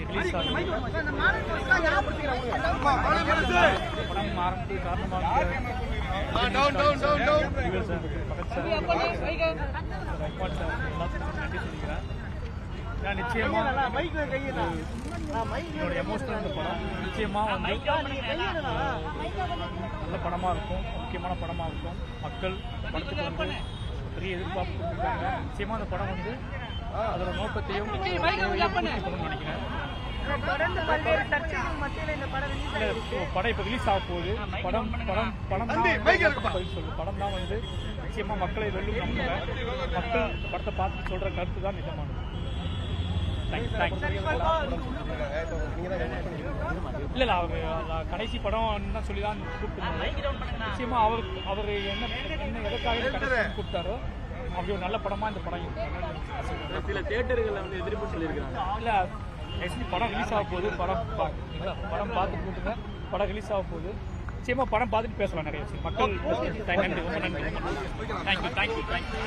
Release ஆகுது. படம் ஆரம்பித்து காரணமாக நன்றி சொல்லிக்கிறேன். நிச்சயமா என்னோட எமோஷனல் படம் நிச்சயமா வந்து நல்ல படமா இருக்கும், முக்கியமான படமா இருக்கும். மக்கள் படத்துக்கு வந்து பெரிய எதிர்பார்ப்பு கொடுத்துருக்காங்க. நிச்சயமா அந்த படம் வந்து அதோட நோக்கத்தையும் நினைக்கிறேன். படம் இப்ப ரிலீஸ் ஆக போகுது. படம் படம் படம் படம் தான் வந்து நிச்சயமா மக்களை வெல்லும் நம்புறேன். மக்கள் படத்தை பார்த்து சொல்ற கருத்து தான் நிஜமானது. இல்ல அவர் கடைசி படம் சொல்லி தான் கூப்பிட்டு நிச்சயமா அவர் என்ன எதற்காக கூப்பிட்டாரோ அப்படி ஒரு நல்ல படமா இந்த படம் சில தியேட்டர்கள் வந்து எதிர்ப்பு சொல்லியிருக்காங்க. இல்ல ஆக்சுவலி படம் ரிலீஸ் ஆக போகுது. படம் பார்த்து கூப்பிட்டுங்க. படம் ரிலீஸ் ஆக போகுது. நிச்சயமா படம் பார்த்துட்டு பேசலாம் நிறைய விஷயம். மக்கள் நன்றி, ரொம்ப நன்றி. தேங்க்யூ.